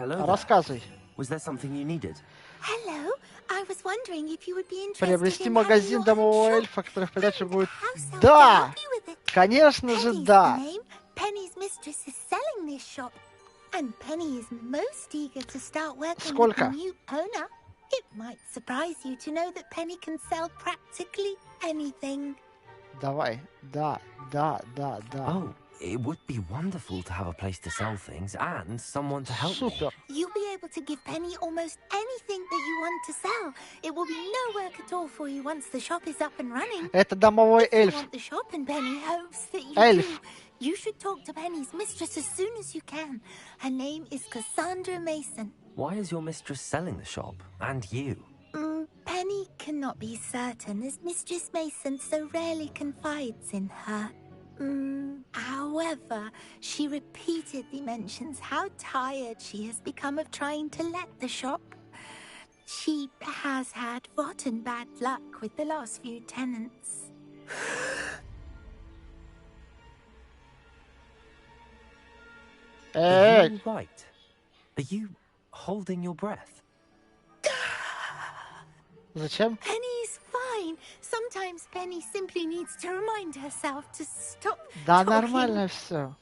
Hello there. Рассказывай. Was there something you needed? Hello. I was wondering if you would be interested Приобрести in магазин having your own домового shop эльфа, который в придачу and будет... house help to Да! help you with it. Конечно же, Penny's да! the name. Penny's mistress is selling this shop, and Penny is most eager to start working with the Сколько? new owner. It might surprise you to know that Penny can sell practically anything. Давай. Да. Oh, it would be wonderful to have a place to sell things and someone to help me. Супер. You'll be able to give Penny almost anything that you want to sell. It will be no work at all for you once the shop is up and running. Это домовой If you эльф. want the shop and Penny hopes that you Эльф. do, you should talk to Penny's mistress as soon as you can. Her name is Cassandra Mason. Why is your mistress selling the shop? And you? Penny cannot be certain, as Mistress Mason so rarely confides in her. However, she repeatedly mentions how tired she has become of trying to let the shop. She has had rotten bad luck with the last few tenants. Are you all right? Are you holding your breath? Зачем? Penny's fine. Sometimes Penny simply needs to remind herself to stop Да, talking. нормально все.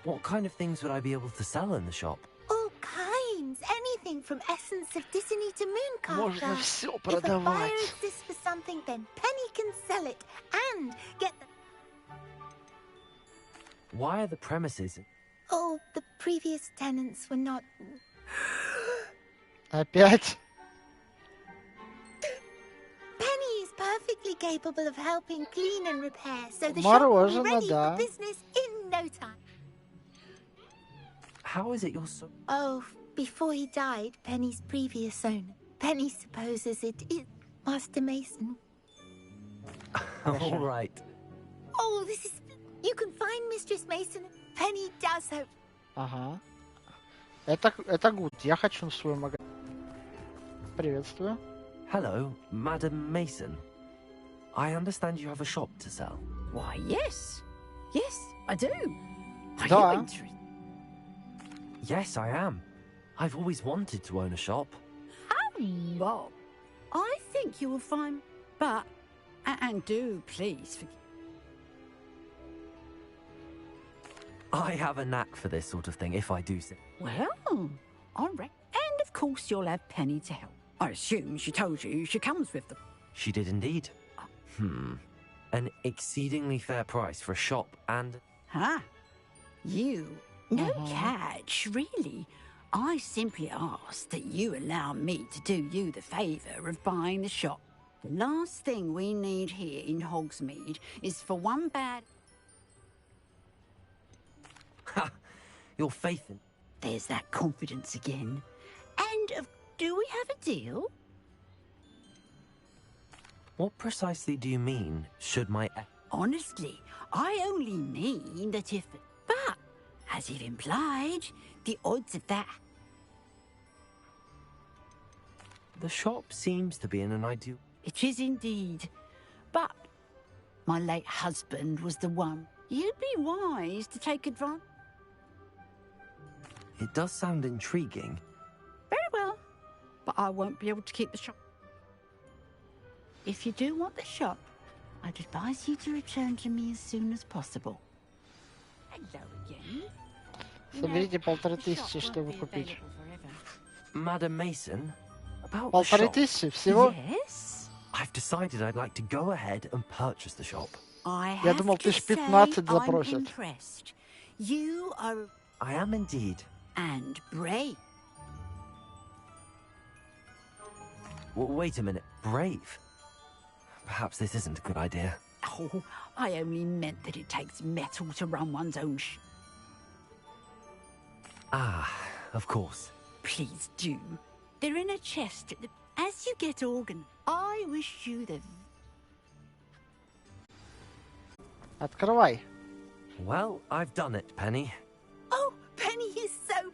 What kind of things would I be able to sell in the shop? All kinds. Anything from essence of Disney to moon Можно carver. все If a buyer продавать. exists for something, then Penny can sell it and get the... Why are the premises... Oh, the previous tenants were not... Опять? Penny is perfectly capable of helping clean and repair, so the shop will be Мороженое, ready да. for business in no time. How is it you're so... Oh, before he died, Penny's previous owner. Penny supposes it is Master Mason. All right. Oh, this is... You can find Mistress Mason. Penny does hope. Ага. Это гуд. Я хочу свой магазин. Приветствую. Hello, Madam Mason. I understand you have a shop to sell. Why, yes. Yes, I do. Are Да. you interested? Yes, I am. I've always wanted to own a shop. Well, I think you will find... But... And do please forgive... I have a knack for this sort of thing, if I do say. Well, I reckon... And of course you'll have Penny to help. I assume she told you she comes with them. She did indeed. An exceedingly fair price for a shop and... Huh? You? No catch, really. I simply ask that you allow me to do you the favour of buying the shop. The last thing we need here in Hogsmeade is for one bad... Ha! Your faith in... There's that confidence again. And do we have a deal? What precisely do you mean, should my... Honestly, I only mean that if... But, as you've implied, the odds of that... The shop seems to be in an ideal... It is indeed. But my late husband was the one. You'd be wise to take advantage. It does sound intriguing. Very well. But I won't be able to keep the shop. If you do want the shop, I'd advise you to return to me as soon as possible. Hello again. Соберите 1500, чтобы купить. Madam Mason, about the shop... 1500 всего? Yes? I've decided I'd like to go ahead and purchase the shop. I Я have думал, to 1500 say I'm запросят. impressed. You are... I am indeed. and brave. Wait a minute. Brave? Perhaps this isn't a good idea. Oh, I only meant that it takes metal to run one's own Ah, of course. Please do. They're in a chest at the... As you get organ, I wish you the... Открывай. Well, I've done it, Penny. Oh, Penny is so...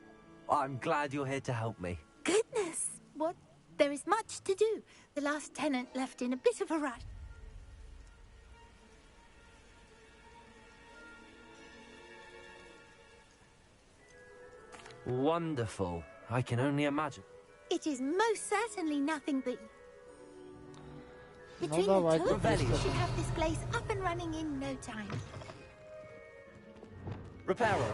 I'm glad you're here to help me. Goodness. What? There is much to do. The last tenant left in a bit of a rush. Wonderful. I can only imagine. It is most certainly nothing but... Ну Between the давайте. two of us, we should have this place up and running in no time. Reparo.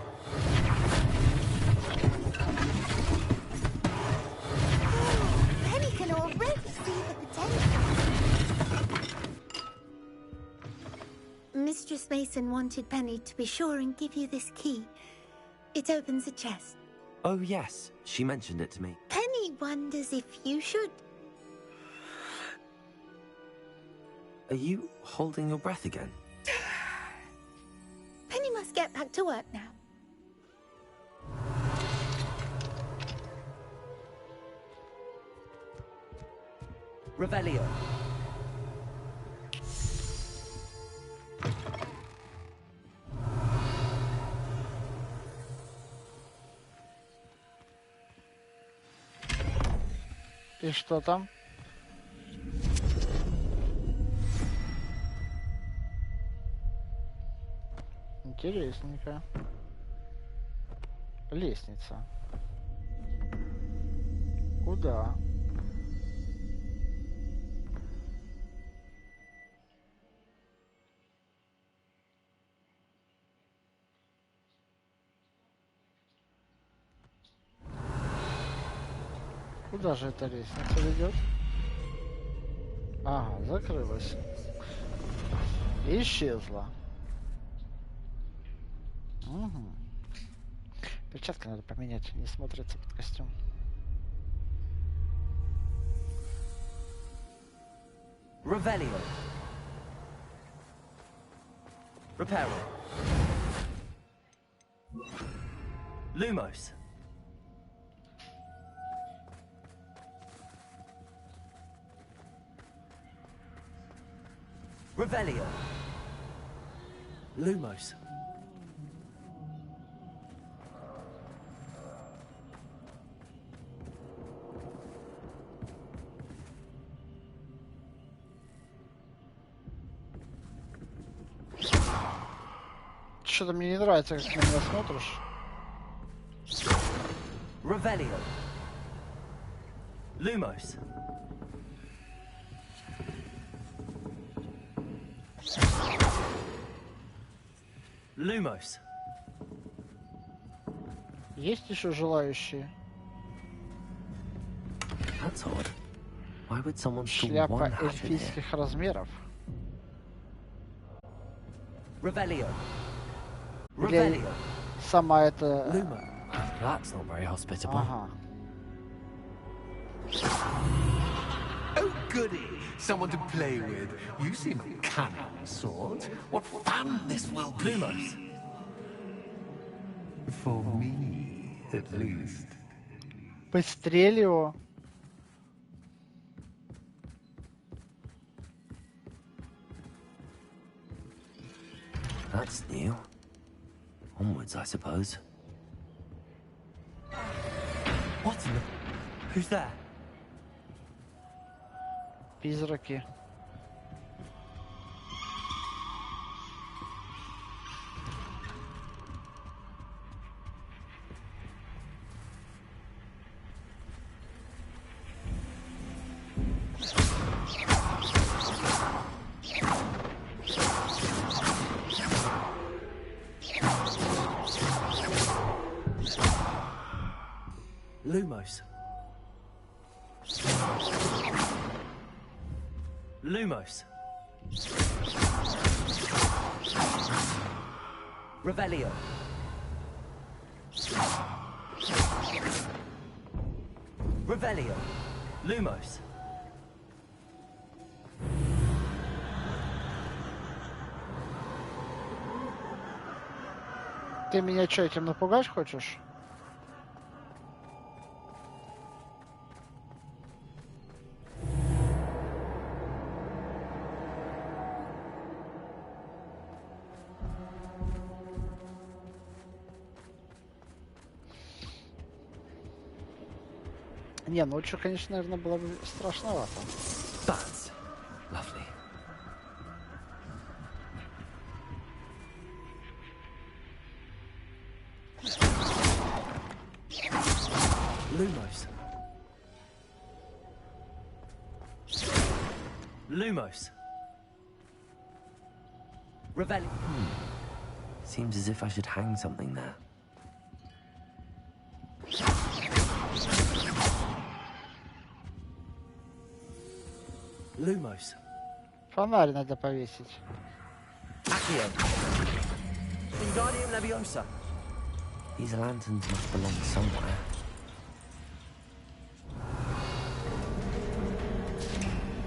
Penny can already see the potential. Mistress Mason wanted Penny to be sure and give you this key. It opens a chest. Oh, yes. She mentioned it to me. Penny wonders if you should. Are you holding your breath again? Penny must get back to work now. Revelio. И что там? Интересненько. Лестница. Куда? Куда же эта лестница ведет? Ага, закрылась. И исчезла. Угу. Перчатки надо поменять, не смотрится под костюм. Revelio. Reparo. Lumos. Revelio. Lumos. Что-то мне не нравится, как ты на меня смотришь. Revelio. Lumos. Lumos. Есть еще желающие? That's odd. Why would someone store Шляпа one hat in here? эльфийских размеров. Revelio. Или Revelio. сама эта... Lumo. That's not very hospitable. Ага. Oh, goody! Someone to play with. You seem a cunning sort. What fun this will be! Lumos. For me, at least. Пострели его. That's new. Onwards, I suppose. What in the... Who's there? Призраки. Lumos. Lumos. Revelio. Revelio. Lumos. Ты меня что, этим напугать хочешь? Не, ну что, конечно, наверное, было бы страшновато. Bats. Lovely. Lumos. Lumos. Revelli. Seems as if I should hang something there. Lumos. Фонарь надо повесить. Accio. Wingardium Leviosa. These lanterns must belong somewhere.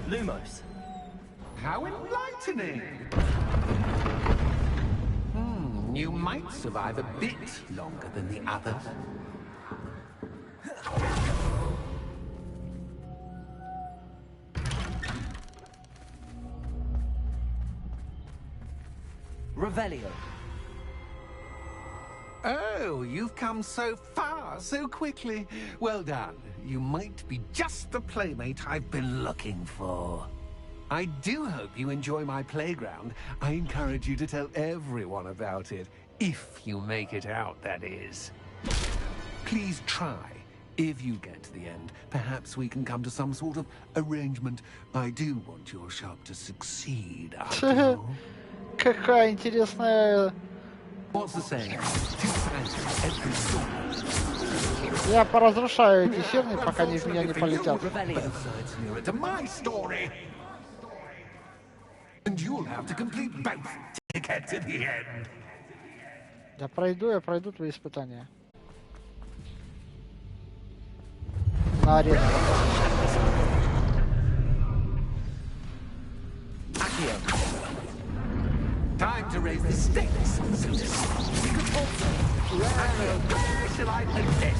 Lumos. How enlightening! You might survive a bit longer than the others. Revelio. Oh, you've come so far, so quickly. Well done. You might be just the playmate I've been looking for. I do hope you enjoy my playground. I encourage you to tell everyone about it. If you make it out, that is. Please try. If you get to the end, perhaps we can come to some sort of arrangement. I do want your shop to succeed, after all. Какая интересная... What's the saying? Two sides to every sword. Я поразрушаю эти херни, пока они в меня не полетят. Both sides nearer to my story. And you'll have to complete both to get to the end. Я пройду твои испытания. На арене. Time to raise the stakes. Where shall I put this?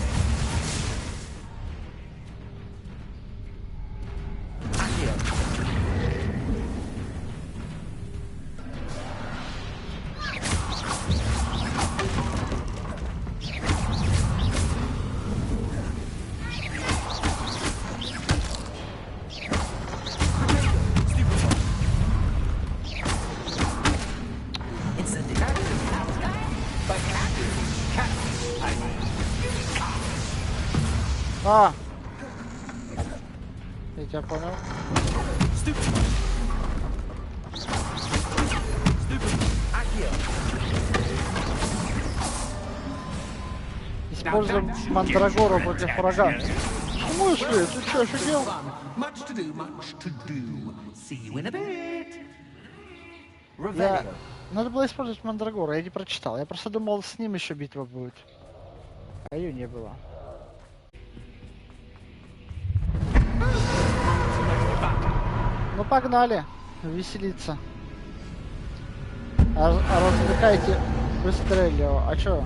А! Я тебя понял. Используем мандрагору против врага. В смысле? Ты что, офигел? Much to do, much to do. See you in a bit. Надо было использовать мандрагору, я не прочитал. Я просто думал, с ним еще битва будет. А ее не было. Ну погнали, веселиться. Развлекайте быстрее. А чё?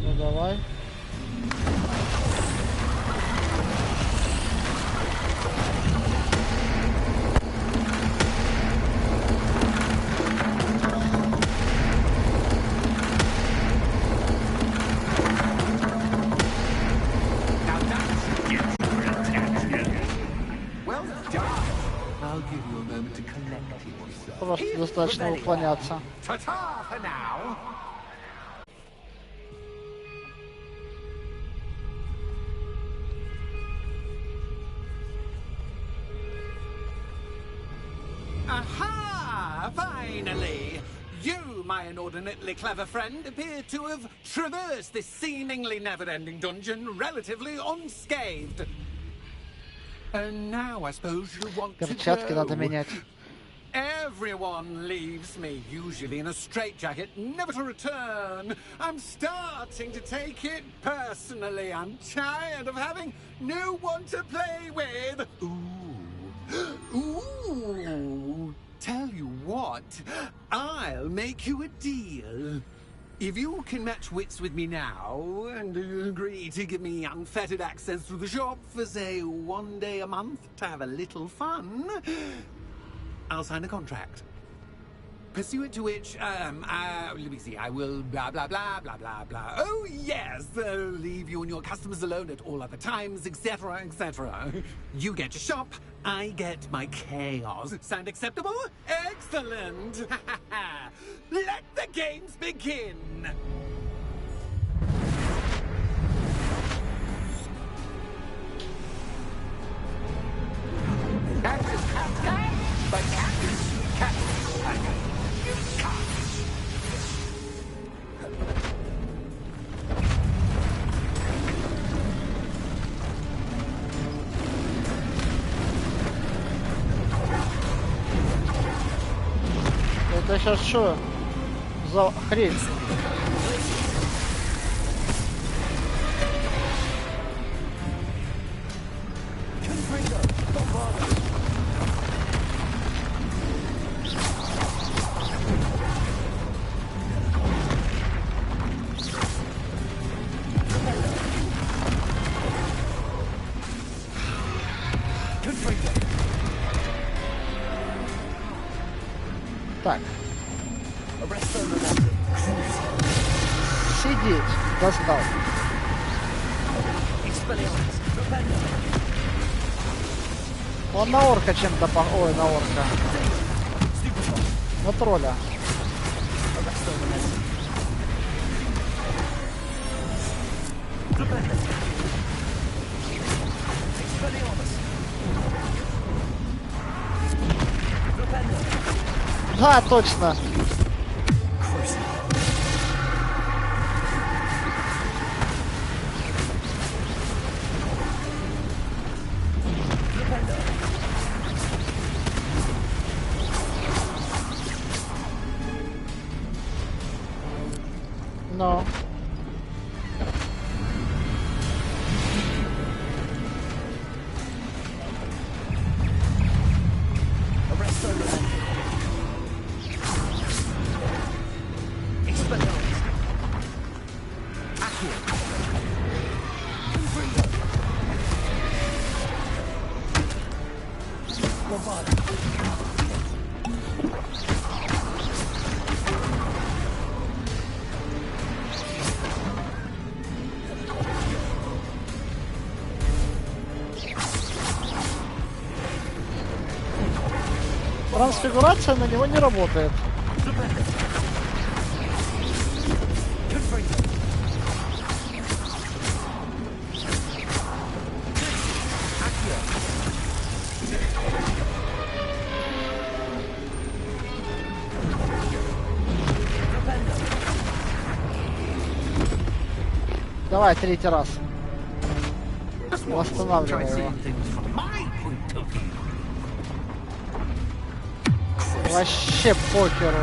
Ну давай. Просто достаточно уклоняться. Aha! Finally! You, my inordinately clever friend, appear to have traversed this seemingly never-ending dungeon relatively unscathed. And now I suppose you want to Перчатки надо менять. Everyone leaves me, usually in a straitjacket, never to return. I'm starting to take it personally. I'm tired of having no one to play with. Ooh. Tell you what, I'll make you a deal. If you can match wits with me now and agree to give me unfettered access to the shop for, say, 1 day a month to have a little fun, I'll sign a contract. Pursuant to which, let me see, I will blah, blah, blah, blah, blah, blah. Oh, yes, leave you and your customers alone at all other times, etc., etc. You get your shop, I get my chaos. Sound acceptable? Excellent! Let the games begin! Это сейчас что за хрень? Так. Сидеть. Достал. Он на орка чем-то по... Ой, на орка. На тролля. Да, точно. Но. Трансфигурация на него не работает. Давай, третий раз. Восстанавливай его. Вообще покеру.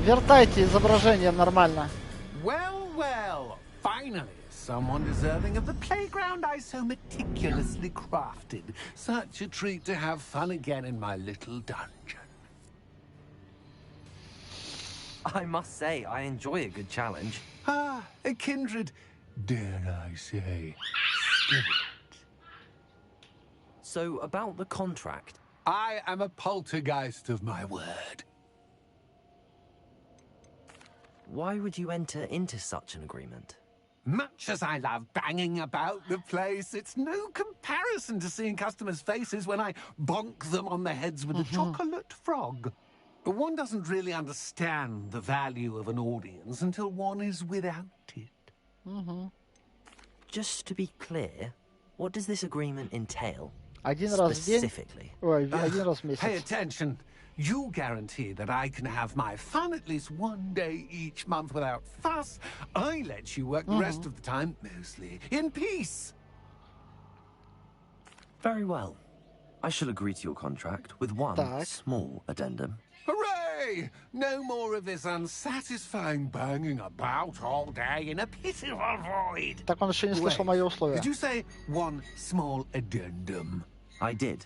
Вертайте изображение нормально. Well, well, finally, someone deserving of the playground I so meticulously crafted. Such a treat to have fun again in my little dungeon. I must say, I enjoy a good challenge. Ah, a kindred, dare I say, spirit. So, about the contract. I am a poltergeist of my word. Why would you enter into such an agreement? Much as I love banging about the place, it's no comparison to seeing customers' faces when I bonk them on the heads with a chocolate frog. One doesn't really understand the value of an audience until one is without it. Just to be clear, what does this agreement entail? Один раз в день. Specifically. Ой, один раз в Pay месяц. attention. You guarantee that I can have my fun at least one day each month without fuss. I let you work the rest of the time, mostly in peace. Very well. I shall agree to your contract with one Так. small addendum. Hooray! Hey, no more of this unsatisfying banging about all day in a pitiful void. Так он еще не слышал мои условия. Did you say one small addendum? I did.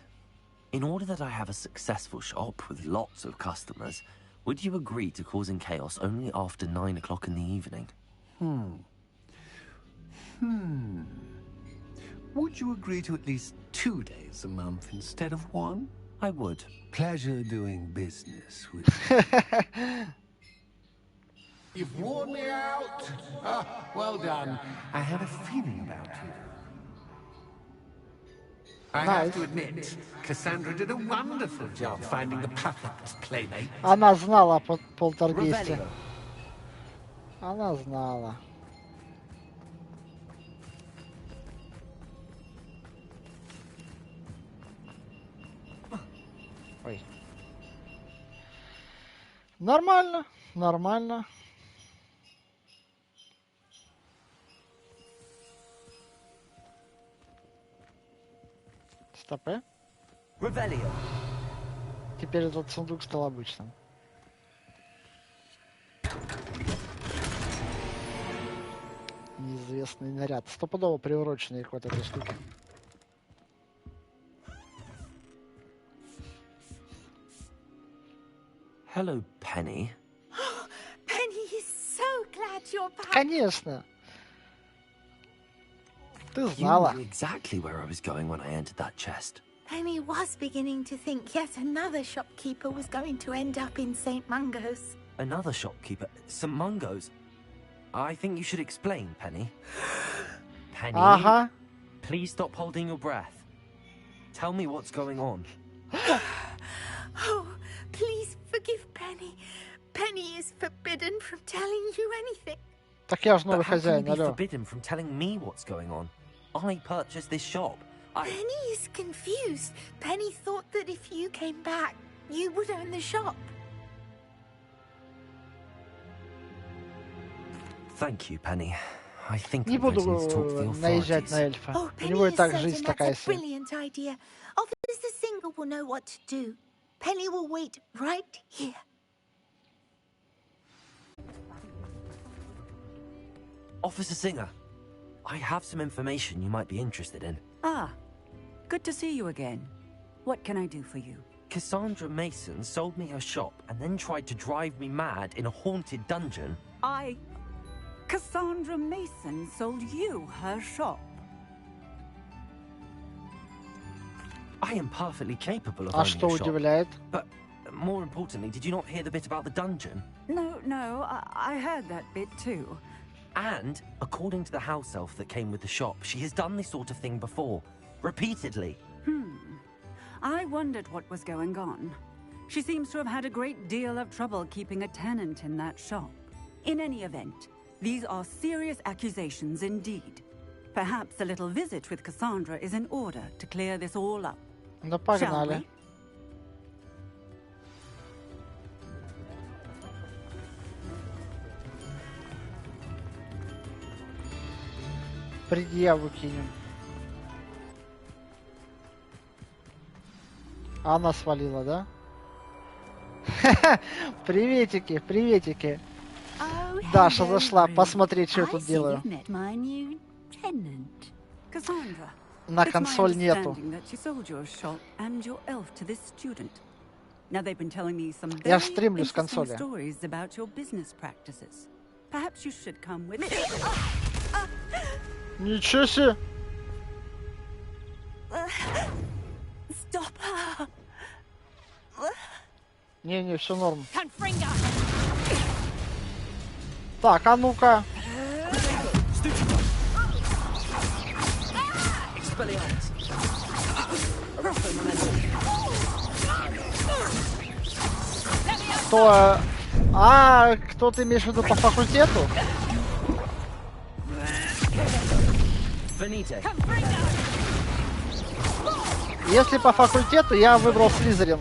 In order that I have a successful shop with lots of customers, would you agree to causing chaos only after 9 o'clock in the evening? Would you agree to at least 2 days a month instead of 1? I would. Pleasure doing business with you. You've worn me out. Well done. I have a feeling about you. I have to admit, Cassandra did a wonderful job finding the perfect playmate. Она знала о полтергейсте. Она знала. Ой. Нормально, нормально. Стопэ. Теперь этот сундук стал обычным. Неизвестный наряд. Стопудово приуроченный к вот этой штуке. Hello, Penny. Penny is so glad you're back. Конечно. Ты You знала. knew exactly where I was going when I entered that chest. Penny was beginning to think yet another shopkeeper was going to end up in St. Mungo's. Another shopkeeper, some Mungos. I think you should explain, Penny. Penny, Ага. please stop holding your breath. Tell me what's going on. Oh, please forgive Penny. Penny is forbidden from telling you anything. Так я же But новый how can you хозяин, be алло. forbidden from telling me what's going on? I purchased this shop. Penny is confused. Penny thought that if you came back, you would own the shop. Thank you, Penny. I think Не I'm going буду to need to talk to the наезжать на authorities. эльфа. Oh, У Penny него и is так certain жизнь такая that's a себе. brilliant idea. Officer Singer will know what to do. Penny will wait right here. Officer Singer, I have some information you might be interested in. Ah, good to see you again. What can I do for you? Cassandra Mason sold me her shop and then tried to drive me mad in a haunted dungeon. Cassandra Mason sold you her shop. I am perfectly capable of А owning что a shop. удивляет? But more importantly, did you not hear the bit about the dungeon? No, I heard that bit too. And, according to the house elf that came with the shop, she has done this sort of thing before. Repeatedly. I wondered what was going on. She seems to have had a great deal of trouble keeping a tenant in that shop. In any event, these are serious accusations indeed. Perhaps a little visit with Cassandra is in order to clear this all up. Да Shall погнали. we? Предъяву кинем. А она свалила, да? Приветики, приветики. Oh, Даша hello, зашла Ruth. посмотреть, что я I тут see делаю. you've met my new tenant. Cassandra. На It's my консоль нету. understanding that you sold your shop and your elf to this student. Now they've been telling me some Я very стримлю с interesting консоли. stories about your business practices. Perhaps you should come with me. Ничего себе! Stop her. Не, все норм. Так, а ну-ка. Кто? А, кто ты имеешь в виду по факультету? Venite. Если по факультету, я выбрал Слизерин.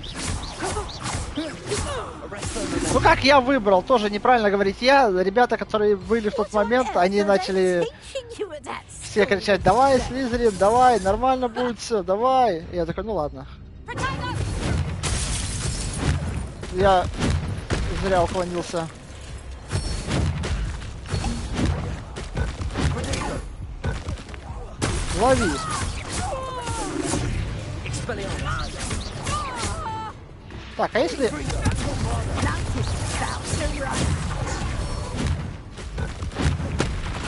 Ну как я выбрал? Тоже неправильно говорить я. Ребята, которые были в тот момент, они начали все кричать: давай, Слизерин, давай, нормально будет все, давай. И я такой: ну ладно. Я зря уклонился. Лови. Так, а если...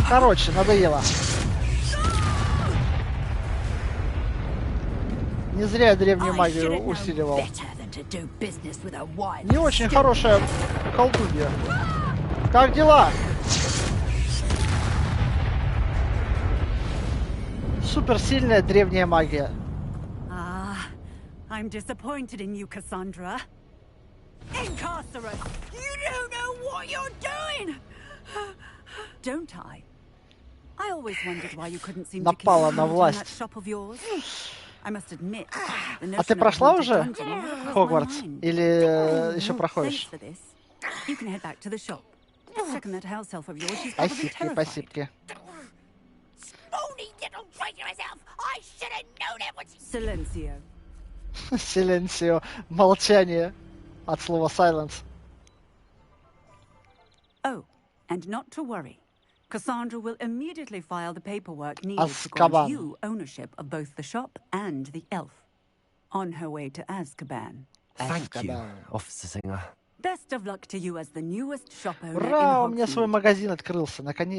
Короче, надоело. Не зря я древнюю магию усиливал. Не очень хорошая колдунья. Как дела? Суперсильная древняя магия. I'm disappointed in you, Cassandra. Incarcerate! You don't know what you're doing! Don't I? I always wondered why you couldn't seem to keep Напала на in that власть. shop of yours. I must admit, the А ты notion of a прошла haunted уже dungeon crossed my Хогвартс? mind. Или еще Thanks проходишь? for this. You can head back to the shop. Second that house elf of yours, she's probably Спасибки, terrified. спасибки. Spoony little traitor herself! I should have known it was... Silencio. Силенсио. Молчание. От слова silence. Oh, and not to worry. Cassandra will immediately file the paperwork needed to Azkaban. grant you ownership of both the shop and the elf. On her way to Azkaban. Thank you, Azkaban. Officer Singer. Best of luck to you as the newest shop owner Ура, у in меня свой Hogsmeade. магазин открылся, наконец.